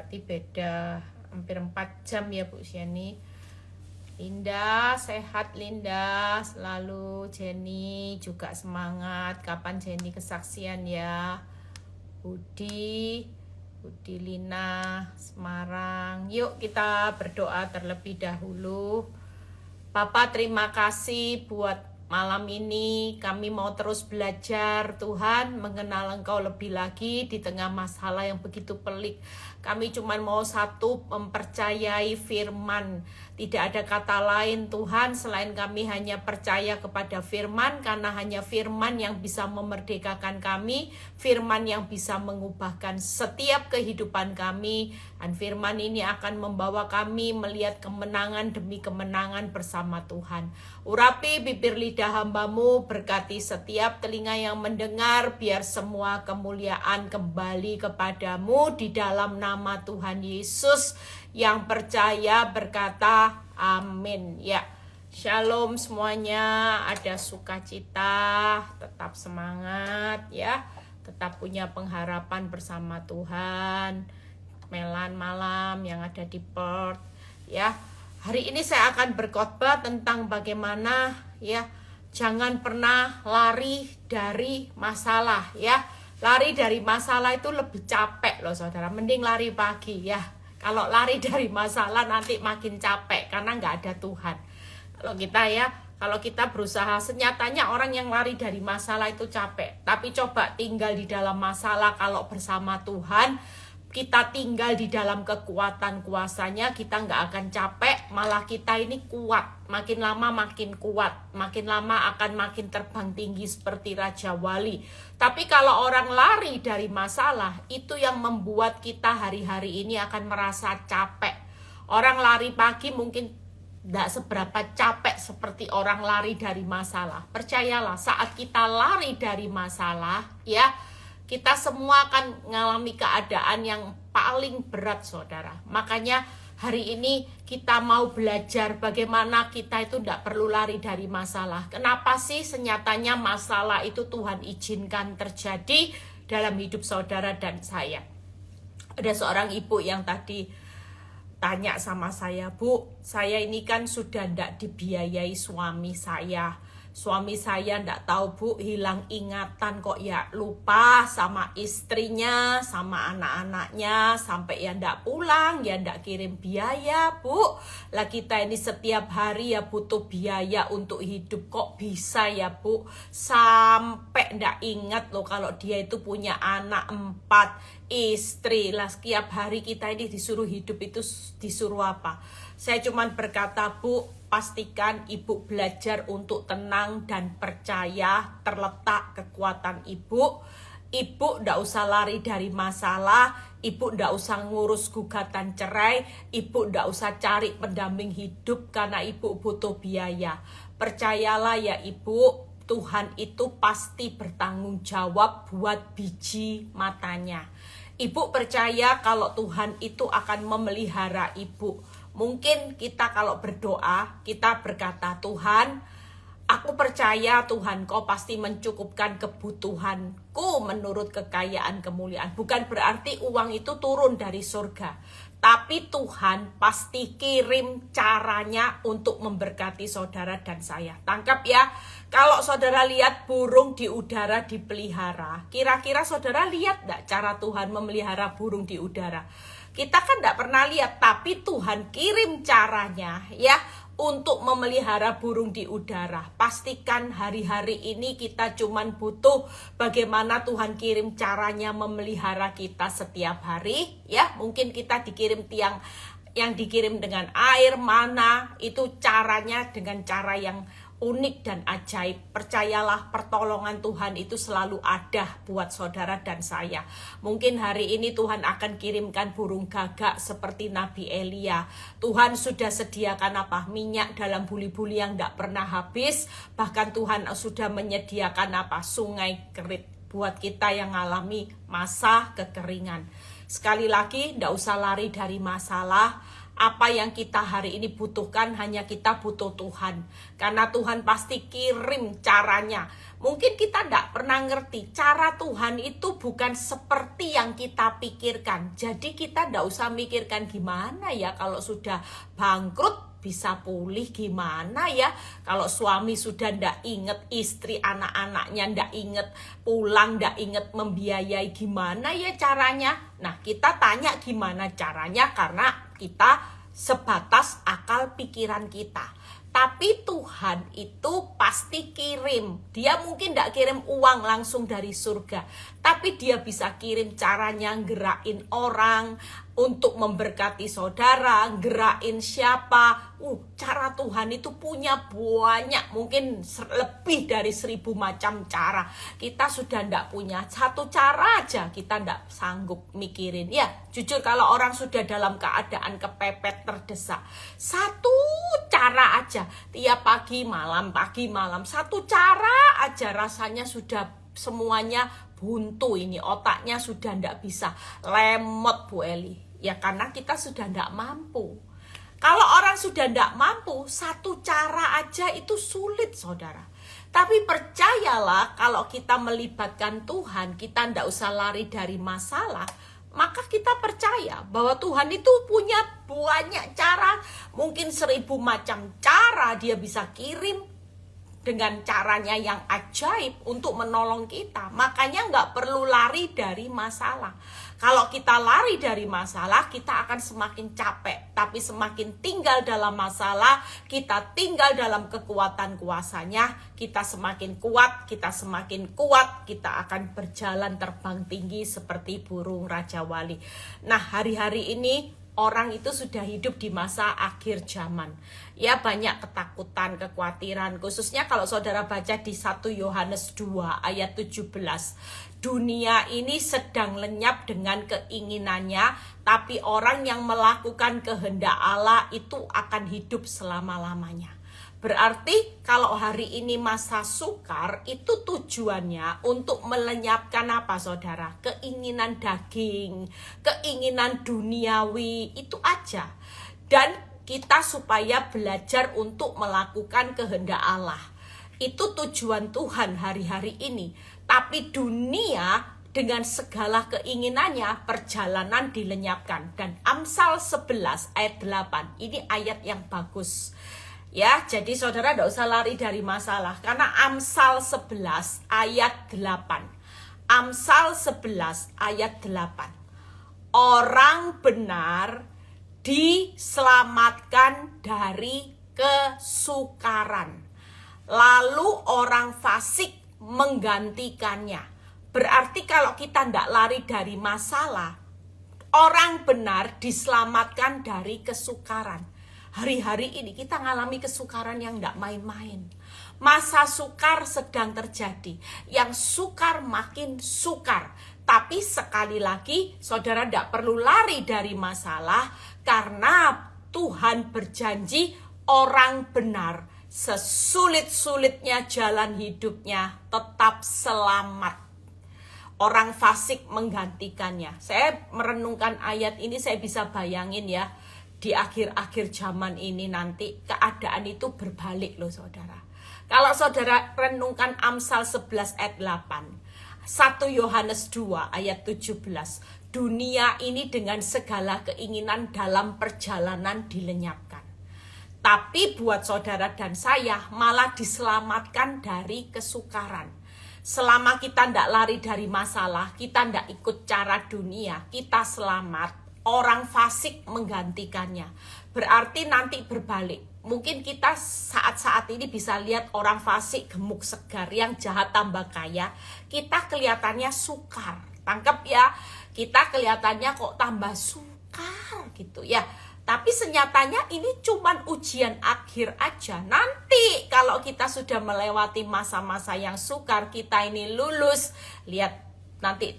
berarti beda hampir 4 jam ya Bu Jenny. Linda, sehat Linda, selalu. Jenny juga semangat. Kapan Jenny kesaksian ya? Budi Lina, Semarang. Yuk kita berdoa terlebih dahulu. Papa, terima kasih buat malam ini. Kami mau terus belajar Tuhan, mengenal Engkau lebih lagi di tengah masalah yang begitu pelik. Kami cuma mau satu, mempercayai firman. Tidak ada kata lain Tuhan selain kami hanya percaya kepada firman, karena hanya firman yang bisa memerdekakan kami, firman yang bisa mengubahkan setiap kehidupan kami, dan firman ini akan membawa kami melihat kemenangan demi kemenangan bersama Tuhan. Urapi bibir lidah hamba-Mu, berkati setiap telinga yang mendengar, biar semua kemuliaan kembali kepadamu di dalam nama Tuhan Yesus. Yang percaya berkata amin ya. Shalom semuanya, ada sukacita, tetap semangat ya, tetap punya pengharapan bersama Tuhan. Melan malam yang ada di Perth ya. Hari ini saya akan berkhotbah tentang bagaimana ya, jangan pernah lari dari masalah ya. Lari dari masalah itu lebih capek loh saudara, mending lari pagi ya. Kalau lari dari masalah nanti makin capek karena nggak ada Tuhan. Kalau kita berusaha, senyatanya orang yang lari dari masalah itu capek. Tapi coba tinggal di dalam masalah, kalau bersama Tuhan, kita tinggal di dalam kekuatan kuasanya, kita nggak akan capek, malah kita ini kuat. Makin lama makin kuat, makin lama akan makin terbang tinggi seperti Raja Wali. Tapi kalau orang lari dari masalah, itu yang membuat kita hari-hari ini akan merasa capek. Orang lari pagi mungkin tidak seberapa capek seperti orang lari dari masalah. Percayalah, saat kita lari dari masalah, ya, kita semua akan mengalami keadaan yang paling berat, saudara. Makanya hari ini kita mau belajar bagaimana kita itu tidak perlu lari dari masalah. Kenapa sih senyatanya masalah itu Tuhan izinkan terjadi dalam hidup saudara dan saya? Ada seorang ibu yang tadi tanya sama saya, Bu, saya ini kan sudah tidak dibiayai suami saya. Suami saya ndak tahu Bu, hilang ingatan kok ya, lupa sama istrinya, sama anak-anaknya, sampai ya ndak pulang, ya ndak kirim biaya Bu. Lah kita ini setiap hari ya butuh biaya untuk hidup, kok bisa ya Bu? Sampai ndak ingat loh kalau dia itu punya anak 4, istri. Lah setiap hari kita ini disuruh hidup itu disuruh apa? Saya cuman berkata, Bu, pastikan ibu belajar untuk tenang dan percaya terletak kekuatan ibu. Ibu ndak usah lari dari masalah, ibu ndak usah ngurus gugatan cerai, ibu ndak usah cari pendamping hidup karena ibu butuh biaya. Percayalah ya ibu, Tuhan itu pasti bertanggung jawab buat biji matanya. Ibu percaya kalau Tuhan itu akan memelihara ibu. Mungkin kita kalau berdoa, kita berkata, Tuhan, aku percaya Tuhan kau pasti mencukupkan kebutuhanku menurut kekayaan kemuliaan. Bukan berarti uang itu turun dari surga. Tapi Tuhan pasti kirim caranya untuk memberkati saudara dan saya. Tangkap ya, kalau saudara lihat burung di udara dipelihara, kira-kira saudara lihat enggak cara Tuhan memelihara burung di udara? Kita kan enggak pernah lihat, tapi Tuhan kirim caranya ya untuk memelihara burung di udara. Pastikan hari-hari ini kita cuman butuh bagaimana Tuhan kirim caranya memelihara kita setiap hari ya. Mungkin kita dikirim tiang yang dikirim dengan air, mana, itu caranya dengan cara yang unik dan ajaib. Percayalah, pertolongan Tuhan itu selalu ada buat saudara dan saya. Mungkin hari ini Tuhan akan kirimkan burung gagak seperti Nabi Elia. Tuhan sudah sediakan apa? Minyak dalam buli-buli yang tidak pernah habis. Bahkan Tuhan sudah menyediakan apa? Sungai Kerit buat kita yang mengalami masa kekeringan. Sekali lagi, tidak usah lari dari masalah. Apa yang kita hari ini butuhkan hanya kita butuh Tuhan. Karena Tuhan pasti kirim caranya. Mungkin kita tidak pernah ngerti, cara Tuhan itu bukan seperti yang kita pikirkan. Jadi kita tidak usah mikirkan gimana ya kalau sudah bangkrut bisa pulih, gimana ya kalau suami sudah tidak inget istri, anak-anaknya tidak inget pulang, tidak inget membiayai, gimana ya caranya. Nah, kita tanya gimana caranya karena kita sebatas akal pikiran kita. Tapi Tuhan itu pasti kirim. Dia mungkin tidak kirim uang langsung dari surga, tapi dia bisa kirim caranya, gerakin orang untuk memberkati saudara, gerakin siapa. Cara Tuhan itu punya banyak, mungkin lebih dari 1000 macam cara. Kita sudah tidak punya satu cara aja, kita tidak sanggup mikirin. Ya, jujur kalau orang sudah dalam keadaan kepepet, terdesak, satu cara aja, tiap pagi malam, satu cara aja rasanya sudah semuanya buntu ini, otaknya sudah tidak bisa, lemot Bu Eli. Ya karena kita sudah tidak mampu. Kalau orang sudah tidak mampu, satu cara aja itu sulit saudara. Tapi percayalah kalau kita melibatkan Tuhan, kita tidak usah lari dari masalah. Maka kita percaya bahwa Tuhan itu punya banyak cara. Mungkin 1000 macam cara dia bisa kirim dengan caranya yang ajaib untuk menolong kita. Makanya nggak perlu lari dari masalah. Kalau kita lari dari masalah, kita akan semakin capek. Tapi semakin tinggal dalam masalah, kita tinggal dalam kekuatan kuasanya, kita semakin kuat, kita akan berjalan terbang tinggi seperti burung Raja Wali. Nah, hari-hari ini orang itu sudah hidup di masa akhir zaman. Ya, banyak ketakutan, kekhawatiran. Khususnya kalau saudara baca di 1 Yohanes 2 ayat 17. Dunia ini sedang lenyap dengan keinginannya, tapi orang yang melakukan kehendak Allah itu akan hidup selama-lamanya. Berarti kalau hari ini masa sukar, itu tujuannya untuk melenyapkan apa saudara? Keinginan daging, keinginan duniawi, itu aja. Dan kita supaya belajar untuk melakukan kehendak Allah. Itu tujuan Tuhan hari-hari ini. Tapi dunia dengan segala keinginannya, perjalanan dilenyapkan. Dan Amsal 11 ayat 8, ini ayat yang bagus. Ya, jadi saudara tidak usah lari dari masalah. Karena Amsal 11 ayat 8. Amsal 11 ayat 8. Orang benar diselamatkan dari kesukaran, lalu orang fasik menggantikannya. Berarti kalau kita tidak lari dari masalah, orang benar diselamatkan dari kesukaran. Hari-hari ini kita ngalami kesukaran yang tidak main-main. Masa sukar sedang terjadi. Yang sukar makin sukar. Tapi sekali lagi saudara tidak perlu lari dari masalah, karena Tuhan berjanji orang benar sesulit-sulitnya jalan hidupnya tetap selamat. Orang fasik menggantikannya. Saya merenungkan ayat ini, saya bisa bayangin ya, di akhir-akhir zaman ini nanti keadaan itu berbalik loh saudara. Kalau saudara renungkan Amsal 11 ayat 8, 1 Yohanes 2 ayat 17, dunia ini dengan segala keinginan dalam perjalanan dilenyapkan. Tapi buat saudara dan saya malah diselamatkan dari kesukaran. Selama kita tidak lari dari masalah, kita tidak ikut cara dunia, kita selamat. Orang fasik menggantikannya. Berarti nanti berbalik. Mungkin kita saat-saat ini bisa lihat orang fasik gemuk segar, yang jahat tambah kaya. Kita kelihatannya sukar. Tangkap ya, kita kelihatannya kok tambah sukar gitu ya. Tapi senyatanya ini cuman ujian akhir aja. Nanti kalau kita sudah melewati masa-masa yang sukar, kita ini lulus, lihat nanti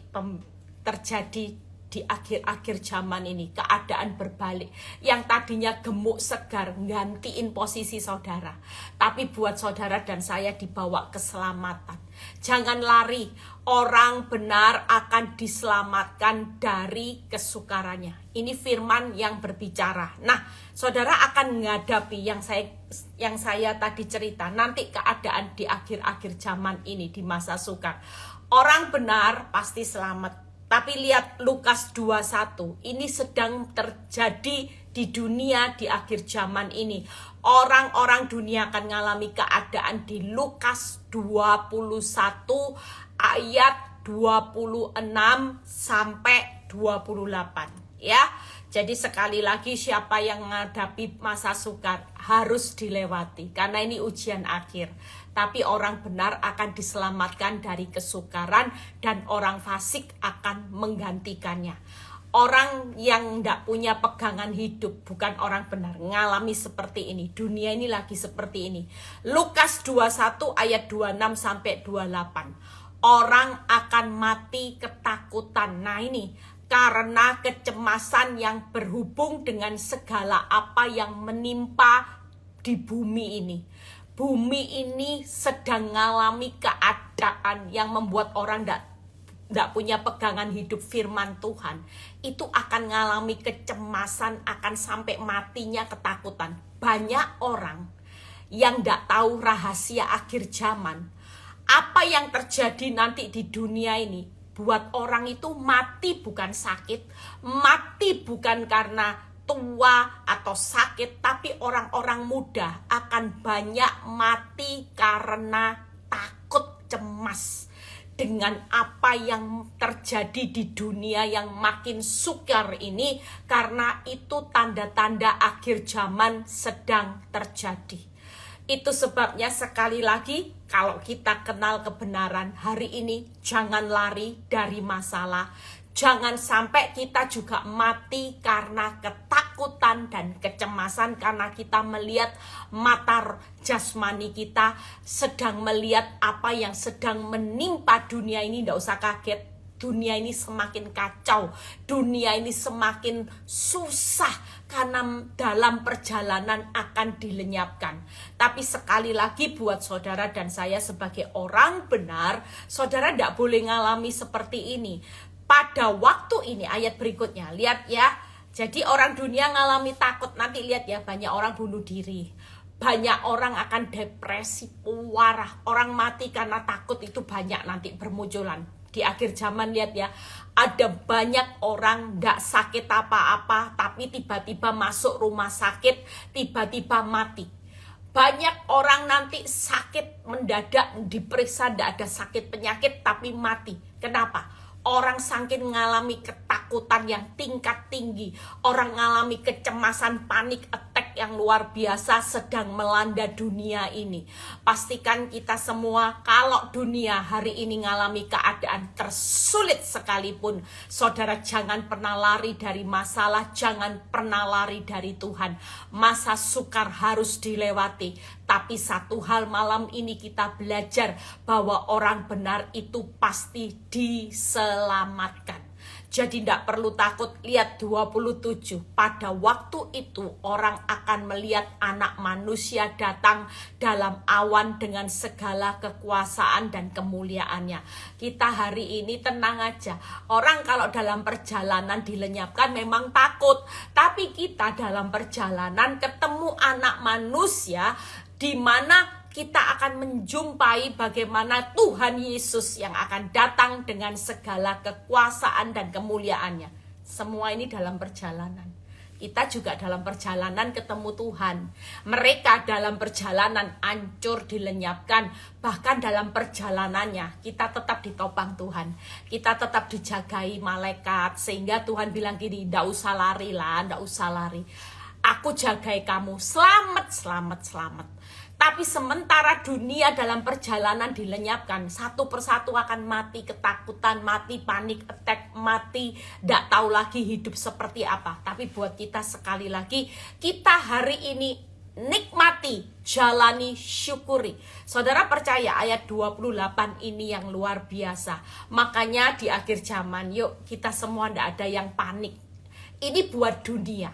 terjadi di di akhir-akhir zaman ini keadaan berbalik. Yang tadinya gemuk segar gantiin posisi saudara, tapi buat saudara dan saya dibawa keselamatan. Jangan lari, orang benar akan diselamatkan dari kesukarannya. Ini firman yang berbicara. Nah, saudara akan menghadapi yang saya tadi cerita, nanti keadaan di akhir-akhir zaman ini di masa sukar. Orang benar pasti selamat. Tapi lihat Lukas 21, ini sedang terjadi di dunia di akhir zaman ini. Orang-orang dunia akan mengalami keadaan di Lukas 21 ayat 26 sampai 28 ya. Jadi sekali lagi siapa yang menghadapi masa sukar harus dilewati karena ini ujian akhir. Tapi orang benar akan diselamatkan dari kesukaran dan orang fasik akan menggantikannya. Orang yang tidak punya pegangan hidup, bukan orang benar, ngalami seperti ini. Dunia ini lagi seperti ini. Lukas 21 ayat 26 sampai 28. Orang akan mati ketakutan. Nah ini karena kecemasan yang berhubung dengan segala apa yang menimpa di bumi ini. Bumi ini sedang mengalami keadaan yang membuat orang tidak punya pegangan hidup firman Tuhan. Itu akan mengalami kecemasan, akan sampai matinya ketakutan. Banyak orang yang tidak tahu rahasia akhir zaman. Apa yang terjadi nanti di dunia ini, buat orang itu mati bukan sakit, mati bukan karena tua atau sakit, tapi orang-orang muda akan banyak mati karena takut, cemas dengan apa yang terjadi di dunia yang makin sukar ini, karena itu tanda-tanda akhir zaman sedang terjadi. Itu sebabnya sekali lagi kalau kita kenal kebenaran hari ini, jangan lari dari masalah. Jangan sampai kita juga mati karena ketakutan dan kecemasan karena kita melihat mata jasmani kita sedang melihat apa yang sedang menimpa dunia ini. Tidak usah kaget, dunia ini semakin kacau, dunia ini semakin susah karena dalam perjalanan akan dilenyapkan. Tapi sekali lagi buat saudara dan saya sebagai orang benar, saudara tidak boleh ngalami seperti ini. Pada waktu ini, ayat berikutnya, lihat ya. Jadi orang dunia ngalami takut, nanti lihat ya, banyak orang bunuh diri. Banyak orang akan depresi parah. Orang mati karena takut itu banyak nanti bermunculan. Di akhir zaman lihat ya, ada banyak orang gak sakit apa-apa, tapi tiba-tiba masuk rumah sakit, tiba-tiba mati. Banyak orang nanti sakit mendadak, diperiksa gak ada sakit penyakit, tapi mati. Kenapa? Orang saking mengalami ketakutan yang tingkat tinggi, orang mengalami kecemasan, panik attack yang luar biasa sedang melanda dunia ini. Pastikan kita semua kalau dunia hari ini mengalami keadaan tersulit sekalipun, saudara jangan pernah lari dari masalah, jangan pernah lari dari Tuhan. Masa sukar harus dilewati. Tapi satu hal malam ini kita belajar bahwa orang benar itu pasti diselamatkan. Jadi tidak perlu takut. Lihat 27. Pada waktu itu orang akan melihat anak manusia datang dalam awan dengan segala kekuasaan dan kemuliaannya. Kita hari ini tenang aja. Orang kalau dalam perjalanan dilenyapkan memang takut. Tapi kita dalam perjalanan ketemu anak manusia di mana kita akan menjumpai bagaimana Tuhan Yesus yang akan datang dengan segala kekuasaan dan kemuliaannya. Semua ini dalam perjalanan. Kita juga dalam perjalanan ketemu Tuhan. Mereka dalam perjalanan hancur, dilenyapkan. Bahkan dalam perjalanannya kita tetap ditopang Tuhan. Kita tetap dijagai malaikat. Sehingga Tuhan bilang gini, tidak usah lari lah, tidak usah lari. Aku jagai kamu, selamat, selamat, selamat. Tapi sementara dunia dalam perjalanan dilenyapkan, satu persatu akan mati ketakutan, mati panik attack, mati tidak tahu lagi hidup seperti apa. Tapi buat kita sekali lagi, kita hari ini nikmati, jalani, syukuri. Saudara percaya ayat 28 ini yang luar biasa. Makanya di akhir zaman, yuk kita semua tidak ada yang panik. Ini buat dunia.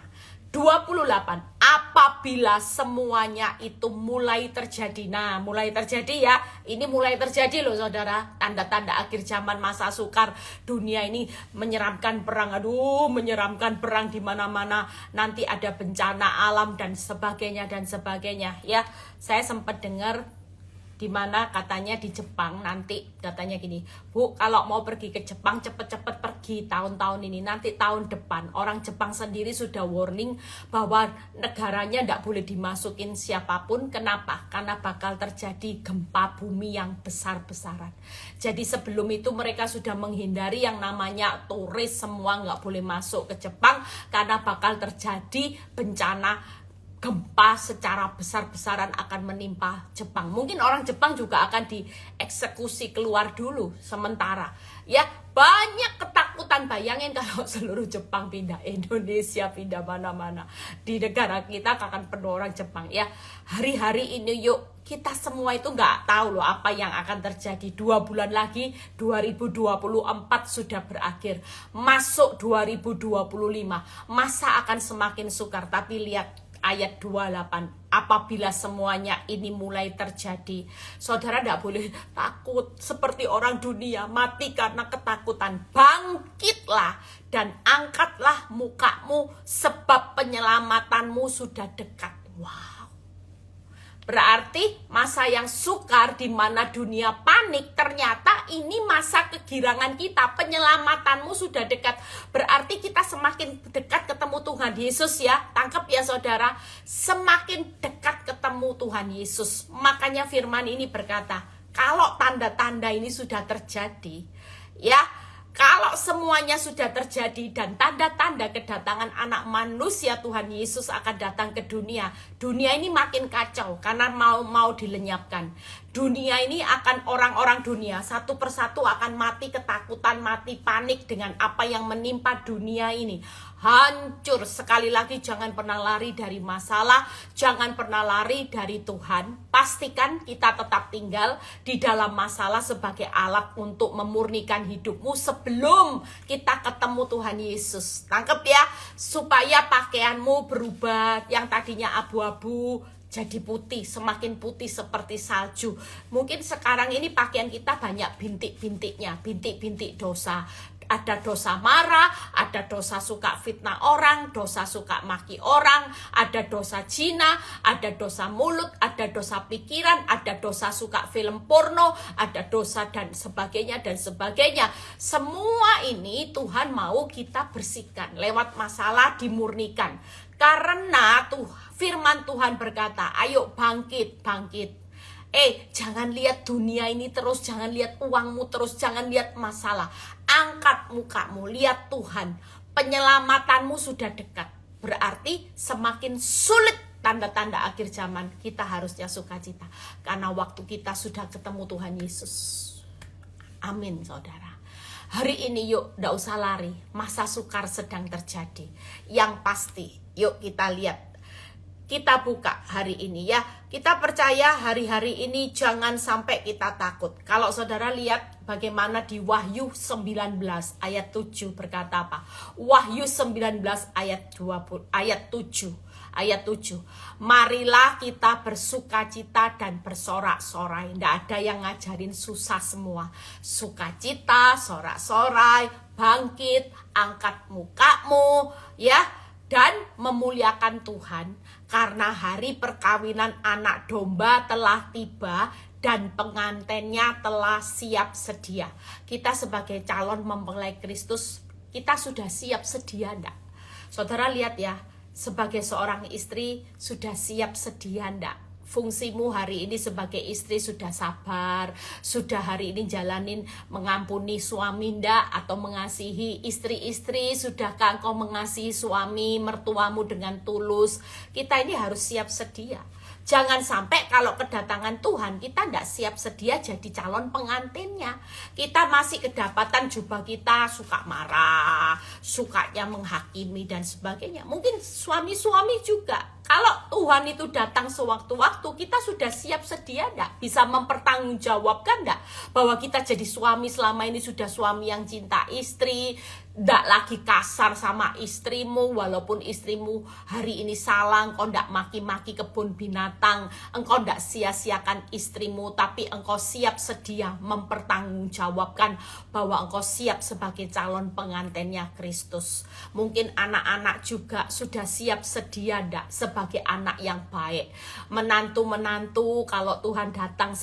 28, apabila semuanya itu mulai terjadi. Nah, mulai terjadi ya. Ini mulai terjadi loh saudara. Tanda-tanda akhir zaman, masa sukar. Dunia ini menyeramkan perang. Aduh, menyeramkan perang di mana-mana. Nanti ada bencana alam dan sebagainya dan sebagainya. Ya, saya sempat dengar di mana katanya di Jepang nanti katanya gini, Bu, kalau mau pergi ke Jepang cepet-cepet pergi tahun-tahun ini, nanti tahun depan orang Jepang sendiri sudah warning bahwa negaranya tidak boleh dimasukin siapapun. Kenapa? Karena bakal terjadi gempa bumi yang besar-besaran. Jadi sebelum itu mereka sudah menghindari yang namanya turis, semua nggak boleh masuk ke Jepang karena bakal terjadi bencana gempa secara besar-besaran akan menimpa Jepang. Mungkin orang Jepang juga akan dieksekusi keluar dulu sementara. Ya, banyak ketakutan. Bayangin kalau seluruh Jepang pindah, Indonesia pindah mana-mana. Di negara kita akan penuh orang Jepang. Ya, hari-hari ini yuk kita semua itu nggak tahu loh apa yang akan terjadi. 2 bulan lagi 2024 sudah berakhir. Masuk 2025. Masa akan semakin sukar. Tapi lihat ayat 28, apabila semuanya ini mulai terjadi, saudara tidak boleh takut seperti orang dunia mati karena ketakutan. Bangkitlah dan angkatlah mukamu sebab penyelamatanmu sudah dekat. Wow. Berarti masa yang sukar di mana dunia panik, ternyata ini masa kegirangan kita, penyelamatanmu sudah dekat. Berarti kita semakin dekat ketemu Tuhan Yesus ya. Tangkap ya saudara, semakin dekat ketemu Tuhan Yesus. Makanya firman ini berkata, kalau tanda-tanda ini sudah terjadi, ya, kalau semuanya sudah terjadi dan tanda-tanda kedatangan anak manusia Tuhan Yesus akan datang ke dunia. Dunia ini makin kacau karena mau dilenyapkan. Dunia ini akan orang-orang dunia satu persatu akan mati ketakutan, mati panik dengan apa yang menimpa dunia ini. Hancur. Sekali lagi jangan pernah lari dari masalah, jangan pernah lari dari Tuhan. Pastikan kita tetap tinggal di dalam masalah sebagai alat untuk memurnikan hidupmu sebelum kita ketemu Tuhan Yesus. Tangkep ya, supaya pakaianmu berubah yang tadinya abu-abu jadi putih, semakin putih seperti salju. Mungkin sekarang ini pakaian kita banyak bintik-bintiknya, bintik-bintik dosa. Ada dosa marah, ada dosa suka fitnah orang, dosa suka maki orang, ada dosa zina, ada dosa mulut, ada dosa pikiran, ada dosa suka film porno, ada dosa dan sebagainya dan sebagainya. Semua ini Tuhan mau kita bersihkan, lewat masalah dimurnikan. Karena firman Tuhan berkata, ayo bangkit, bangkit. Jangan lihat dunia ini terus, jangan lihat uangmu terus, jangan lihat masalah. Angkat mukamu, lihat Tuhan. Penyelamatanmu sudah dekat. Berarti semakin sulit tanda-tanda akhir zaman, kita harusnya sukacita. Karena waktu kita sudah ketemu Tuhan Yesus. Amin saudara. Hari ini yuk, tidak usah lari. Masa sukar sedang terjadi. Yang pasti, yuk kita lihat. Kita buka hari ini ya. Kita percaya hari-hari ini jangan sampai kita takut. Kalau saudara lihat bagaimana di Wahyu 19 ayat 7 berkata apa? Wahyu 19 ayat 20 ayat 7. Ayat 7. Marilah kita bersukacita dan bersorak-sorai. Tidak ada yang ngajarin susah semua. Sukacita, sorak-sorai, bangkit, angkat mukamu ya, dan memuliakan Tuhan. Karena hari perkawinan anak domba telah tiba dan pengantinnya telah siap sedia. Kita sebagai calon mempelai Kristus, kita sudah siap sedia enggak? Saudara lihat ya, sebagai seorang istri sudah siap sedia enggak? Fungsimu hari ini sebagai istri sudah sabar, sudah hari ini jalanin mengampuni suami ndak, atau mengasihi istri-istri, sudahkah engkau mengasihi suami mertuamu dengan tulus? Kita ini harus siap sedia. Jangan sampai kalau kedatangan Tuhan kita tidak siap sedia jadi calon pengantinnya. Kita masih kedapatan jubah kita suka marah, sukanya menghakimi dan sebagainya. Mungkin suami-suami juga. Kalau Tuhan itu datang sewaktu-waktu, kita sudah siap sedia enggak? Bisa mempertanggungjawabkan enggak? Bahwa kita jadi suami selama ini sudah suami yang cinta istri, enggak lagi kasar sama istrimu, walaupun istrimu hari ini salah, engkau enggak maki-maki kebun binatang, engkau enggak sia-siakan istrimu, tapi engkau siap sedia mempertanggungjawabkan bahwa engkau siap sebagai calon pengantinnya Kristus. Mungkin anak-anak juga sudah siap sedia enggak sebagai anak yang baik. Menantu-menantu kalau Tuhan datang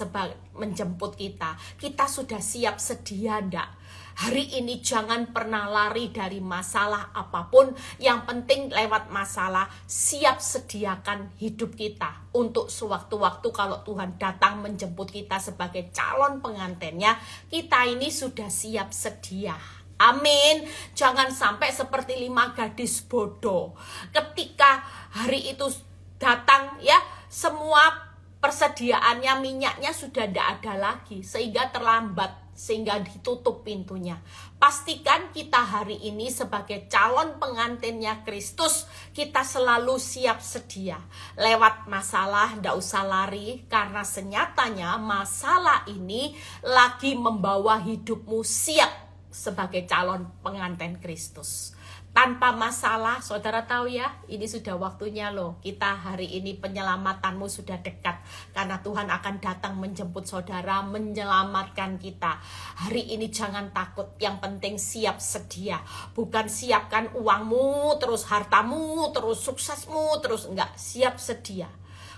menjemput kita, kita sudah siap sedia enggak? Hari ini jangan pernah lari dari masalah apapun. Yang penting lewat masalah, siap sediakan hidup kita untuk sewaktu-waktu kalau Tuhan datang menjemput kita sebagai calon pengantinnya, kita ini sudah siap sedia. Amin. Jangan sampai seperti 5 gadis bodoh. Ketika hari itu datang ya, semua persediaannya, minyaknya sudah tidak ada lagi, sehingga terlambat, sehingga ditutup pintunya. Pastikan kita hari ini sebagai calon pengantinnya Kristus, kita selalu siap sedia. Lewat masalah tidak usah lari, karena senyatanya masalah ini lagi membawa hidupmu siap sebagai calon pengantin Kristus. Tanpa masalah, saudara tahu ya, ini sudah waktunya loh. Kita hari ini penyelamatanmu sudah dekat. Karena Tuhan akan datang menjemput saudara, menyelamatkan kita. Hari ini jangan takut, yang penting siap sedia. Bukan siapkan uangmu, terus hartamu, terus suksesmu, terus enggak. Siap sedia.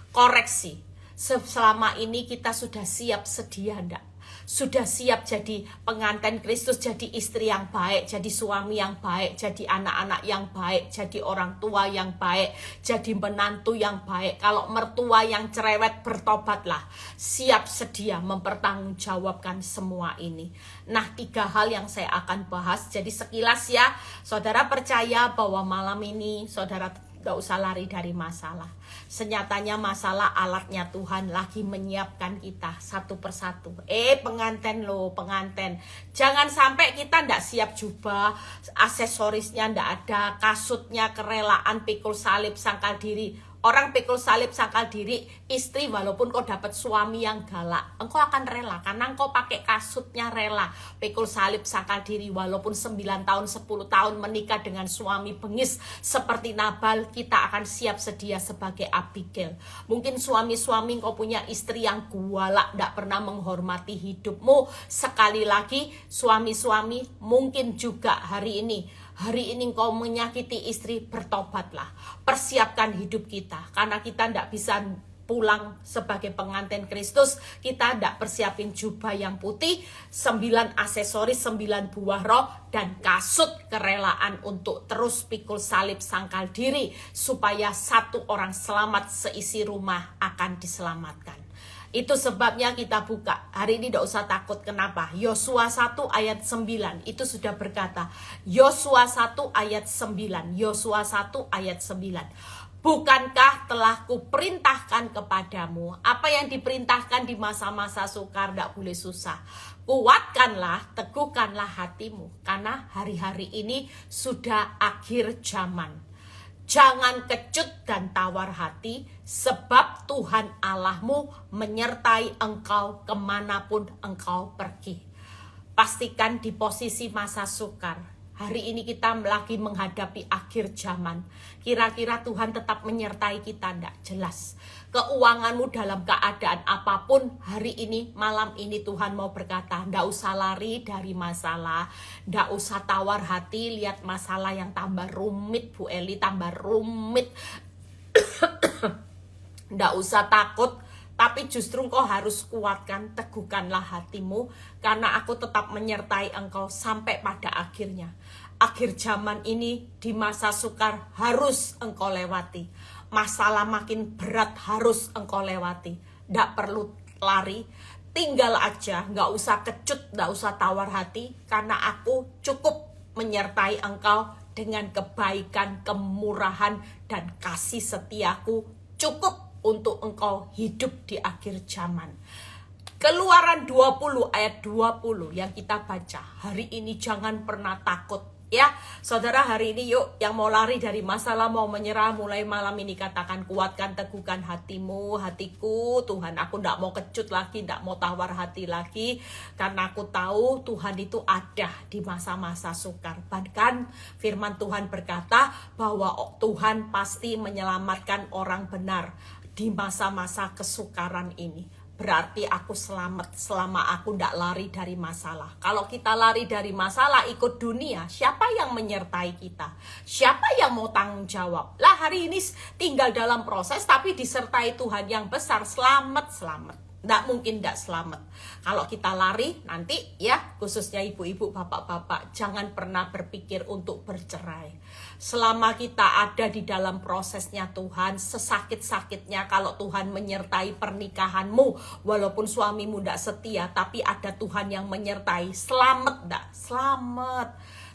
Koreksi, selama ini kita sudah siap sedia enggak? Sudah siap jadi pengantin Kristus, jadi istri yang baik, jadi suami yang baik, jadi anak-anak yang baik, jadi orang tua yang baik, jadi menantu yang baik. Kalau mertua yang cerewet, bertobatlah. Siap sedia mempertanggungjawabkan semua ini. Nah, 3 hal yang saya akan bahas. Jadi sekilas ya, saudara percaya bahwa malam ini saudara gak usah lari dari masalah. Senyatanya masalah alatnya Tuhan lagi menyiapkan kita satu persatu. Pengantin loh, pengantin. Jangan sampai kita ndak siap jubah, aksesorisnya ndak ada, kasutnya kerelaan, pikul salib sangkal diri. Orang pikul salib sangkal diri, istri walaupun kau dapat suami yang galak, engkau akan rela karena engkau pakai kasutnya rela. Pikul salib sangkal diri walaupun 9 tahun, 10 tahun menikah dengan suami bengis seperti Nabal, kita akan siap sedia sebagai Abigail. Mungkin suami-suami engkau punya istri yang galak, tidak pernah menghormati hidupmu. Sekali lagi, suami-suami mungkin juga hari ini engkau menyakiti istri, bertobatlah. Persiapkan hidup kita, karena kita tidak bisa pulang sebagai pengantin Kristus, kita tidak persiapin jubah yang putih, 9 aksesoris, 9 buah roh, dan kasut kerelaan untuk terus pikul salib sangkal diri, supaya satu orang selamat, seisi rumah akan diselamatkan. Itu sebabnya kita buka. Hari ini tidak usah takut. Kenapa? Yosua 1 ayat 9 itu sudah berkata. Yosua 1 ayat 9. Yosua 1 ayat 9. Bukankah telah kuperintahkan kepadamu? Apa yang diperintahkan di masa-masa sukar tidak boleh susah. Kuatkanlah, teguhkanlah hatimu. Karena hari-hari ini sudah akhir zaman. Jangan kecut dan tawar hati, sebab Tuhan Allahmu menyertai engkau kemanapun engkau pergi. Pastikan di posisi masa sukar. Hari ini kita lagi menghadapi akhir zaman. Kira-kira Tuhan tetap menyertai kita? Tidak jelas. Keuanganmu dalam keadaan apapun, hari ini, malam ini Tuhan mau berkata, tidak usah lari dari masalah, tidak usah tawar hati, lihat masalah yang tambah rumit, Bu Eli, tambah rumit. Tidak usah takut, tapi justru engkau harus kuatkan, teguhkanlah hatimu, karena aku tetap menyertai engkau sampai pada akhirnya. Akhir zaman ini di masa sukar harus engkau lewati. Masalah makin berat harus engkau lewati. Tidak perlu lari, tinggal aja, nggak usah kecut, nggak usah tawar hati, karena aku cukup menyertai engkau dengan kebaikan, kemurahan, dan kasih setiaku cukup untuk engkau hidup di akhir zaman. Keluaran 20 ayat 20 yang kita baca. Hari ini jangan pernah takut. Ya, saudara, hari ini yuk yang mau lari dari masalah, mau menyerah, mulai malam ini katakan, kuatkan, teguhkan hatimu, hatiku. Tuhan, aku tidak mau kecut lagi, tidak mau tawar hati lagi. Karena aku tahu Tuhan itu ada di masa-masa sukar. Bahkan firman Tuhan berkata bahwa Tuhan pasti menyelamatkan orang benar di masa-masa kesukaran ini. Berarti aku selamat selama aku tidak lari dari masalah. Kalau kita lari dari masalah ikut dunia, siapa yang menyertai kita? Siapa yang mau tanggung jawab? Lah, hari ini tinggal dalam proses tapi disertai Tuhan yang besar, selamat. Tidak mungkin tidak selamat. Kalau kita lari nanti ya, khususnya ibu-ibu, bapak-bapak, jangan pernah berpikir untuk bercerai. Selama kita ada di dalam prosesnya Tuhan, sesakit-sakitnya kalau Tuhan menyertai pernikahanmu, walaupun suamimu tidak setia, tapi ada Tuhan yang menyertai, selamat tidak? Selamat.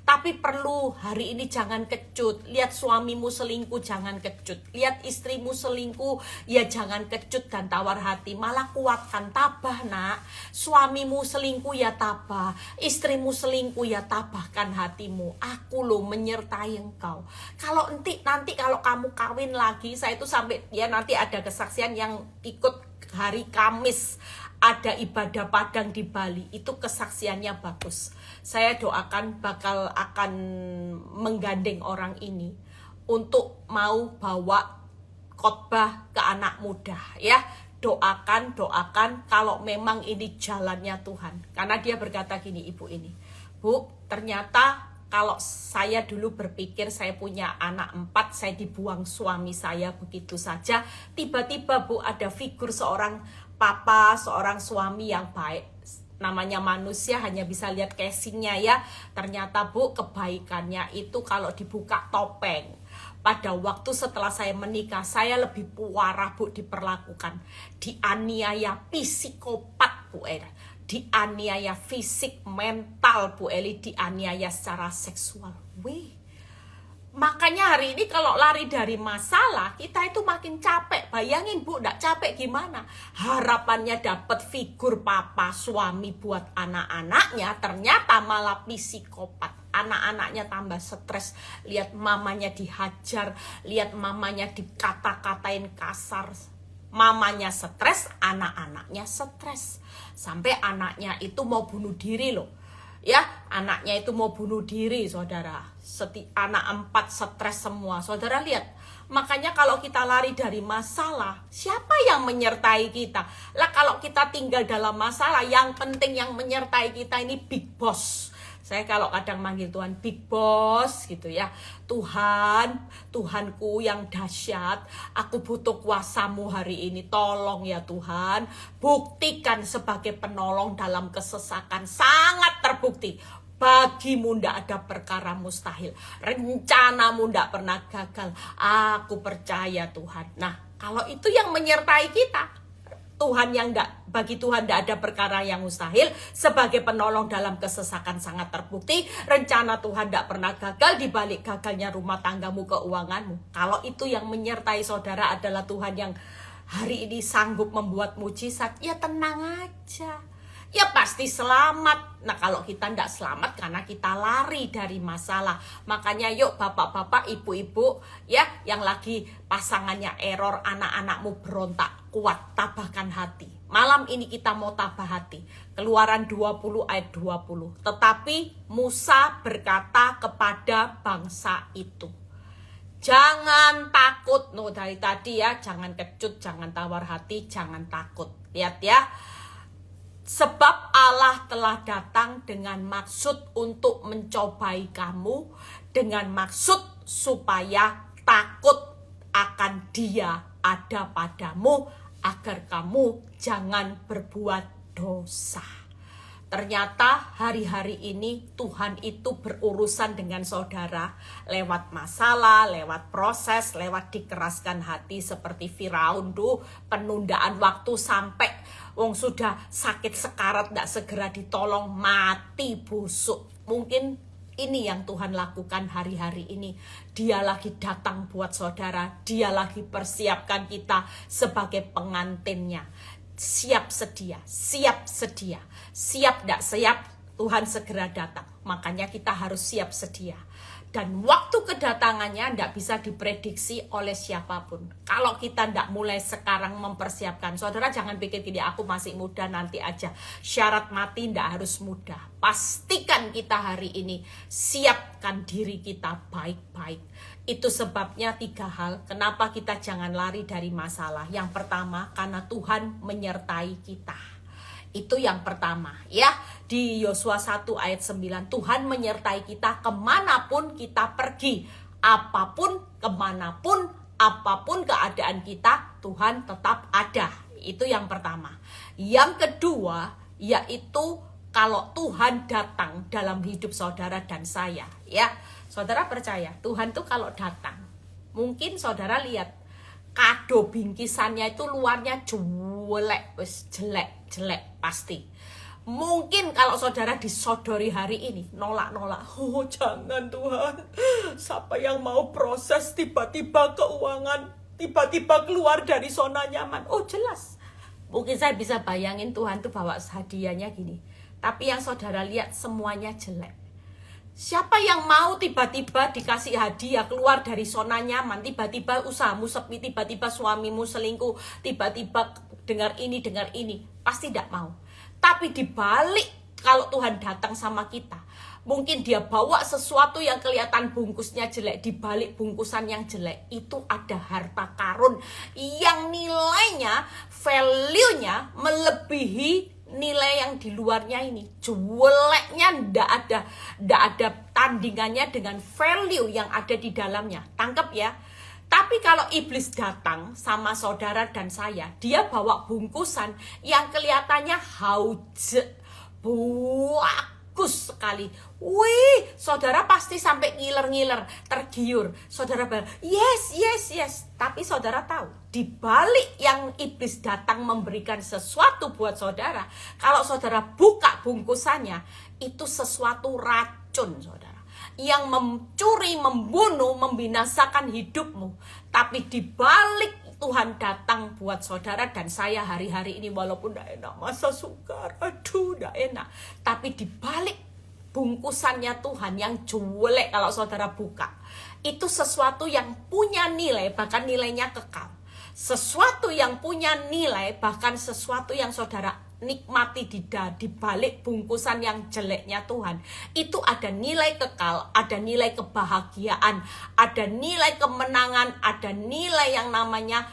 Tapi perlu hari ini jangan kecut. Lihat suamimu selingkuh, jangan kecut. Lihat istrimu selingkuh, ya jangan kecut dan tawar hati. Malah kuatkan, tabah nak. Suamimu selingkuh ya tabah. Istrimu selingkuh ya tabahkan hatimu. Aku loh menyertai engkau. Kalau nanti kalau kamu kawin lagi, saya itu sampai ya nanti ada kesaksian yang ikut hari Kamis. Ada ibadah Padang di Bali, itu kesaksiannya bagus. Saya doakan akan menggandeng orang ini untuk mau bawa khotbah ke anak muda ya. Doakan kalau memang ini jalannya Tuhan. Karena dia berkata gini, ibu ini, Bu, ternyata kalau saya dulu berpikir saya punya anak 4, saya dibuang suami saya begitu saja. Tiba-tiba Bu, ada figur seorang papa, seorang suami yang baik. Namanya manusia hanya bisa lihat casingnya ya. Ternyata Bu, kebaikannya itu kalau dibuka topeng. Pada waktu setelah saya menikah, saya lebih puarah Bu diperlakukan. Dianiaya psikopat Bu Era. Dianiaya fisik, mental Bu Eli, dianiaya secara seksual. Makanya hari ini kalau lari dari masalah, kita itu makin capek. Bayangin Bu, gak capek gimana? Harapannya dapat figur papa, suami buat anak-anaknya, ternyata malah psikopat. Anak-anaknya tambah stres, lihat mamanya dihajar, lihat mamanya dikata-katain kasar. Mamanya stres, anak-anaknya stres. Sampai anaknya itu mau bunuh diri loh. Ya, anaknya itu mau bunuh diri, saudara. Anak 4 stres semua. Saudara lihat, makanya kalau kita lari dari masalah, siapa yang menyertai kita? Lah kalau kita tinggal dalam masalah, yang penting yang menyertai kita ini Big Boss. Saya kalau kadang manggil Tuhan Big Boss gitu ya. Tuhanku yang dahsyat, aku butuh kuasamu hari ini. Tolong ya Tuhan, buktikan sebagai penolong dalam kesesakan. Sangat terbukti. Bagimu ndak ada perkara mustahil. Rencanamu ndak pernah gagal. Aku percaya Tuhan. Nah, kalau itu yang menyertai kita, bagi Tuhan tidak ada perkara yang mustahil. Sebagai penolong dalam kesesakan sangat terbukti. Rencana Tuhan tidak pernah gagal di balik gagalnya rumah tanggamu, keuanganmu. Kalau itu yang menyertai saudara adalah Tuhan yang hari ini sanggup membuat mujizat, ya tenang aja. Ya pasti selamat. Nah kalau kita tidak selamat karena kita lari dari masalah. Makanya yuk bapak-bapak, ibu-ibu ya yang lagi pasangannya error, anak-anakmu berontak, kuat, tabahkan hati. Malam ini kita mau tabah hati. Keluaran 20 ayat 20. Tetapi Musa berkata kepada bangsa itu, jangan takut. Dari tadi ya, jangan kecut, jangan tawar hati, jangan takut. Lihat ya. Sebab Allah telah datang dengan maksud untuk mencobai kamu, dengan maksud supaya takut akan Dia ada padamu, agar kamu jangan berbuat dosa. Ternyata hari-hari ini Tuhan itu berurusan dengan saudara lewat masalah, lewat proses, lewat dikeraskan hati seperti Firaun tuh, penundaan waktu sampai wong sudah sakit sekarat tidak segera ditolong, mati busuk. Mungkin Ini yang Tuhan lakukan hari-hari ini. Dia lagi datang buat saudara. Dia lagi persiapkan kita sebagai pengantinnya. Siap sedia, siap sedia. Siap tidak siap, Tuhan segera datang. Makanya kita harus siap sedia. Dan waktu kedatangannya tidak bisa diprediksi oleh siapapun. Kalau kita tidak mulai sekarang mempersiapkan, saudara jangan pikir gini, aku masih muda nanti aja. Syarat mati tidak harus muda. Pastikan kita hari ini siapkan diri kita baik-baik. Itu sebabnya 3 hal kenapa kita jangan lari dari masalah. Yang pertama, karena Tuhan menyertai kita. Itu yang pertama ya. Di Yosua 1 ayat 9, Tuhan menyertai kita kemanapun kita pergi. Apapun, kemanapun, apapun keadaan kita, Tuhan tetap ada. Itu yang pertama. Yang kedua, yaitu kalau Tuhan datang dalam hidup saudara dan saya ya. Saudara percaya, Tuhan tuh kalau datang, mungkin saudara lihat kado bingkisannya itu luarnya jelek pasti. Mungkin kalau saudara disodori hari ini nolak-nolak, oh jangan Tuhan, siapa yang mau proses tiba-tiba keuangan, tiba-tiba keluar dari zona nyaman. Oh jelas, mungkin saya bisa bayangin Tuhan tuh bawa hadiahnya gini, tapi yang saudara lihat semuanya jelek. Siapa yang mau tiba-tiba dikasih hadiah keluar dari zona nyaman, tiba-tiba usahamu sepi, tiba-tiba suamimu selingkuh, tiba-tiba dengar ini, pasti tidak mau. Tapi dibalik kalau Tuhan datang sama kita, mungkin dia bawa sesuatu yang kelihatan bungkusnya jelek, dibalik bungkusan yang jelek itu ada harta karun yang nilainya, value-nya melebihi nilai yang di luarnya ini. Jeleknya ndak ada tandingannya dengan value yang ada di dalamnya. Tangkap ya. Tapi kalau iblis datang sama saudara dan saya, dia bawa bungkusan yang kelihatannya bagus sekali. Wih, saudara pasti sampai ngiler-ngiler, tergiur. Saudara bilang, yes. Tapi saudara tahu, di balik yang iblis datang memberikan sesuatu buat saudara, kalau saudara buka bungkusannya, itu sesuatu racun, saudara. Yang mencuri, membunuh, membinasakan hidupmu. Tapi di balik Tuhan datang buat saudara dan saya hari-hari ini, walaupun tidak enak, masa sukar, aduh tidak enak. Tapi di balik bungkusannya Tuhan yang jelek kalau saudara buka, itu sesuatu yang punya nilai, bahkan nilainya kekal. Sesuatu yang punya nilai, bahkan sesuatu yang saudara nikmati di balik bungkusan yang jeleknya Tuhan, itu ada nilai kekal, ada nilai kebahagiaan, ada nilai kemenangan, ada nilai yang namanya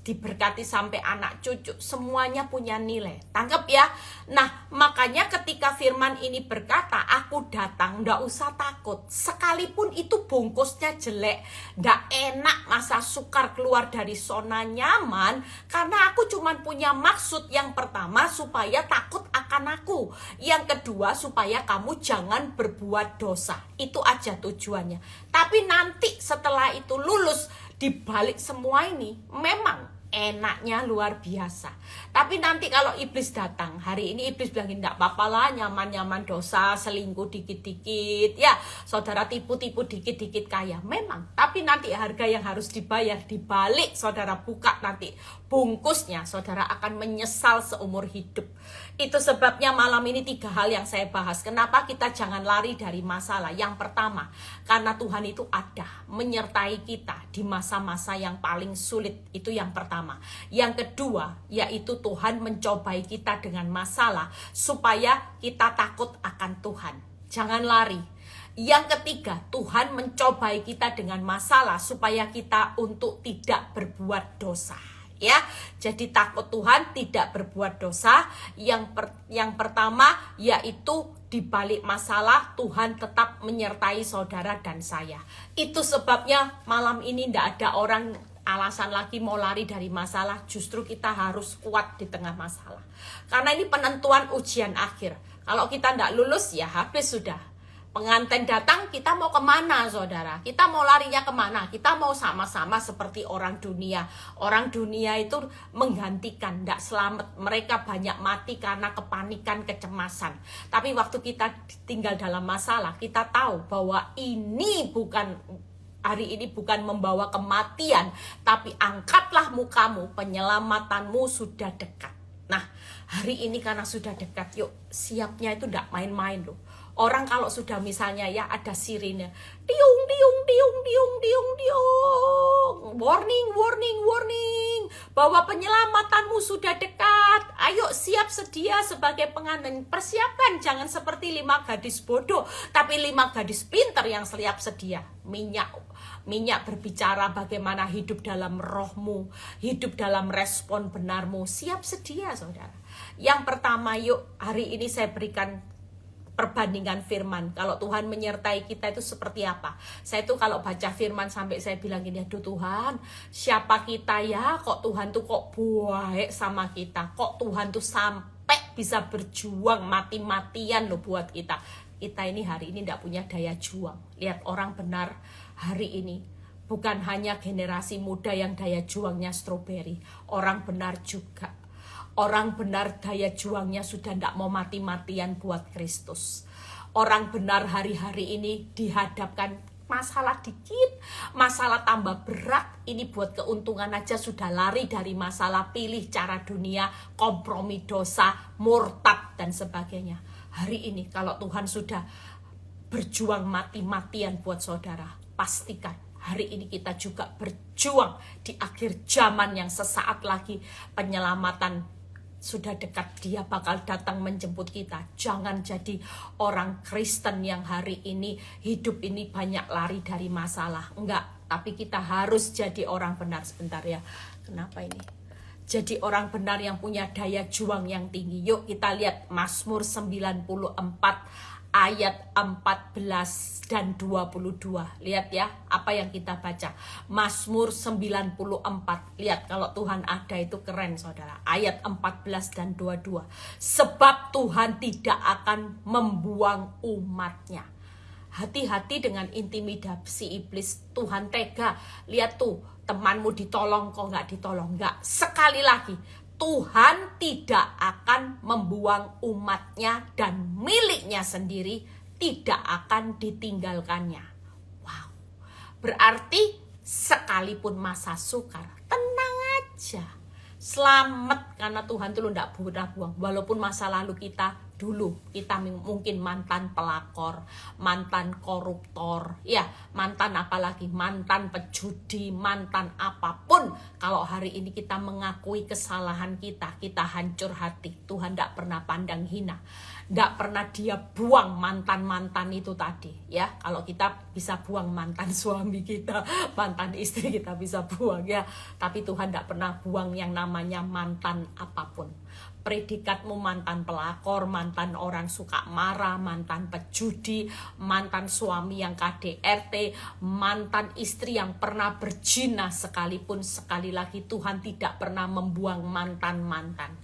diberkati sampai anak cucu, semuanya punya nilai. Tangkap ya. Nah, makanya ketika firman ini berkata, aku datang, ndak usah takut. Sekalipun itu bungkusnya jelek, ndak enak, masa sukar keluar dari zona nyaman, karena aku cuma punya maksud yang pertama, supaya takut akan aku. Yang kedua, supaya kamu jangan berbuat dosa. Itu aja tujuannya. Tapi nanti setelah itu lulus, di balik semua ini memang enaknya luar biasa. Tapi nanti kalau iblis datang, hari ini iblis bilang enggak apa-apa lah, nyaman-nyaman dosa, selingkuh dikit-dikit, ya saudara tipu-tipu dikit-dikit kaya. Memang, tapi nanti harga yang harus dibayar di balik saudara buka nanti bungkusnya, saudara akan menyesal seumur hidup. Itu sebabnya malam ini 3 hal yang saya bahas. Kenapa kita jangan lari dari masalah? Yang pertama, karena Tuhan itu ada, menyertai kita di masa-masa yang paling sulit. Itu yang pertama. Yang kedua, yaitu Tuhan mencobai kita dengan masalah, supaya kita takut akan Tuhan. Jangan lari. Yang ketiga, Tuhan mencobai kita dengan masalah, supaya kita untuk tidak berbuat dosa. Ya, jadi takut Tuhan, tidak berbuat dosa. Yang pertama yaitu di balik masalah Tuhan tetap menyertai saudara dan saya. Itu sebabnya malam ini tidak ada orang alasan lagi mau lari dari masalah. Justru kita harus kuat di tengah masalah. Karena ini penentuan ujian akhir. Kalau kita tidak lulus ya habis sudah. pengantin datang, kita mau kemana saudara? Kita mau larinya kemana? Kita mau sama-sama seperti orang dunia. Orang dunia itu menggantikan, tidak selamat. Mereka banyak mati karena kepanikan, kecemasan. Tapi waktu kita tinggal dalam masalah, kita tahu bahwa hari ini bukan membawa kematian, tapi angkatlah mukamu, penyelamatanmu sudah dekat. Nah, hari ini karena sudah dekat, yuk siapnya itu tidak main-main loh. Orang kalau sudah misalnya ya ada sirine, tiung tiung tiung tiung tiung tiung, warning warning warning, bahwa penyelamatanmu sudah dekat. Ayo siap sedia sebagai pengantin. Persiapkan, jangan seperti 5 gadis bodoh, tapi 5 gadis pintar yang siap sedia. Minyak berbicara bagaimana hidup dalam rohmu, hidup dalam respon benarmu. Siap sedia saudara. Yang pertama, yuk hari ini saya berikan perbandingan firman. Kalau Tuhan menyertai kita itu seperti apa? Saya tuh kalau baca firman sampai saya bilang gini, aduh Tuhan, siapa kita ya? Kok Tuhan tuh kok baik sama kita? Kok Tuhan tuh sampai bisa berjuang mati-matian loh buat kita? Kita ini hari ini tidak punya daya juang. Lihat orang benar hari ini. Bukan hanya generasi muda yang daya juangnya stroberi. Orang benar juga. Orang benar daya juangnya sudah tidak mau mati-matian buat Kristus. Orang benar hari-hari ini dihadapkan masalah dikit, masalah tambah berat, ini buat keuntungan aja sudah lari dari masalah, pilih cara dunia, kompromi dosa, murtad dan sebagainya. Hari ini kalau Tuhan sudah berjuang mati-matian buat saudara, pastikan hari ini kita juga berjuang di akhir zaman yang sesaat lagi penyelamatan sudah dekat, dia bakal datang menjemput kita. Jangan jadi orang Kristen yang hari ini hidup ini banyak lari dari masalah. Enggak, tapi kita harus jadi orang benar. Sebentar ya, kenapa ini? Jadi orang benar yang punya daya juang yang tinggi. Yuk kita lihat Mazmur 94 ayat 14 dan 22. Lihat ya, apa yang kita baca. Mazmur 94. Lihat kalau Tuhan ada itu keren saudara. Ayat 14 dan 22. Sebab Tuhan tidak akan membuang umatnya. Hati-hati dengan intimidasi iblis. Tuhan tega. Lihat tuh, temanmu ditolong kok nggak ditolong. Nggak. Sekali lagi, Tuhan tidak akan membuang umatnya dan miliknya sendiri tidak akan ditinggalkannya. Wow, berarti sekalipun masa sukar, tenang aja. Selamat karena Tuhan itu tidak pernah buang. Walaupun masa lalu kita dulu, kita mungkin mantan pelakor, mantan koruptor, ya mantan apalagi, mantan pejudi, mantan apapun. Kalau hari ini kita mengakui kesalahan kita hancur hati. Tuhan tidak pernah pandang hina. Tidak pernah dia buang mantan-mantan itu tadi. Ya, kalau kita bisa buang mantan suami kita, mantan istri kita bisa buang ya. Tapi Tuhan tidak pernah buang yang namanya mantan apapun. Predikatmu mantan pelakor, mantan orang suka marah, mantan pejudi, mantan suami yang KDRT, mantan istri yang pernah berzina sekalipun, sekali lagi Tuhan tidak pernah membuang mantan-mantan.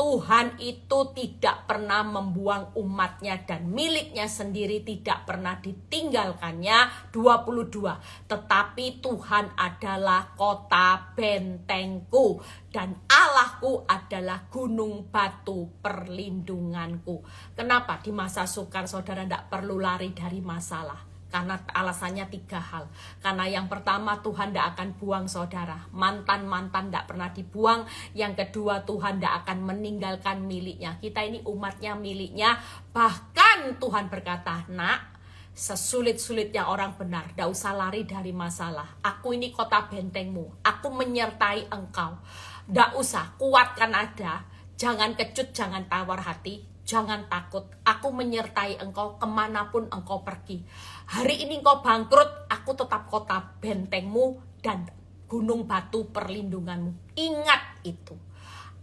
Tuhan itu tidak pernah membuang umatnya dan miliknya sendiri tidak pernah ditinggalkannya. 22. Tetapi Tuhan adalah kota bentengku dan Allahku adalah gunung batu perlindunganku. Kenapa di masa sukar saudara tidak perlu lari dari masalah? Karena alasannya 3 hal. Karena yang pertama, Tuhan tidak akan buang saudara. Mantan-mantan tidak pernah dibuang. Yang kedua, Tuhan tidak akan meninggalkan miliknya. Kita ini umatnya, miliknya. Bahkan Tuhan berkata, nak, sesulit-sulitnya orang benar, tidak usah lari dari masalah. Aku ini kota bentengmu. Aku menyertai engkau. Tidak usah, kuatkan ada. Jangan kecut, jangan tawar hati. Jangan takut, aku menyertai engkau kemanapun engkau pergi. Hari ini engkau bangkrut, aku tetap kota bentengmu dan gunung batu perlindunganmu. Ingat itu.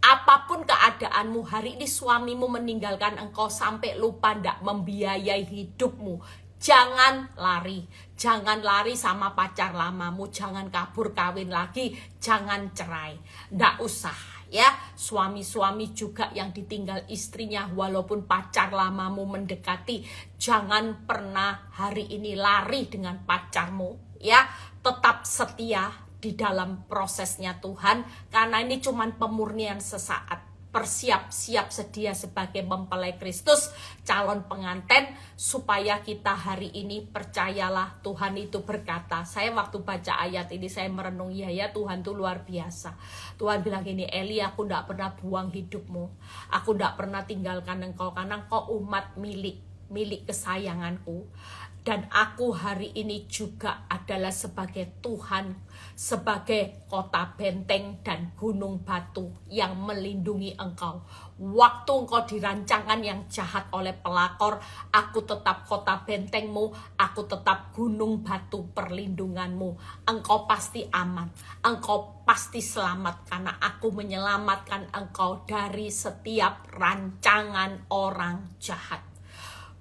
Apapun keadaanmu, hari ini suamimu meninggalkan engkau sampai lupa ndak membiayai hidupmu. Jangan lari sama pacar lamamu, jangan kabur kawin lagi, jangan cerai. Ndak usah ya. Suami-suami juga yang ditinggal istrinya walaupun pacar lamamu mendekati, jangan pernah hari ini lari dengan pacarmu, ya. Tetap setia di dalam prosesnya Tuhan, karena ini cuman pemurnian sesaat. Bersiap-siap sedia sebagai mempelai Kristus, calon pengantin, supaya kita hari ini percayalah Tuhan itu berkata. Saya waktu baca ayat ini saya merenung, ya Tuhan tuh luar biasa. Tuhan bilang gini, Eli, aku tidak pernah buang hidupmu, aku tidak pernah tinggalkan engkau, karena engkau umat milik kesayanganku. Dan aku hari ini juga adalah sebagai Tuhan, sebagai kota benteng dan gunung batu yang melindungi engkau. Waktu engkau dirancangan yang jahat oleh pelakor, aku tetap kota bentengmu, aku tetap gunung batu perlindunganmu. Engkau pasti aman, engkau pasti selamat, karena aku menyelamatkan engkau dari setiap rancangan orang jahat.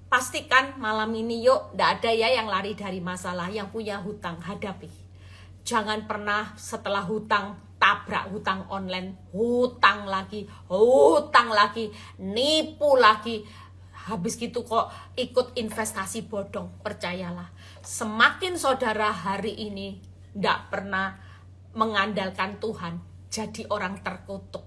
Pastikan malam ini yuk, tidak ada ya yang lari dari masalah. Yang punya hutang, hadapi. Jangan pernah setelah hutang, tabrak hutang online, hutang lagi, nipu lagi. Habis gitu kok ikut investasi bodong. Percayalah, semakin saudara hari ini tidak pernah mengandalkan Tuhan, jadi orang terkutuk.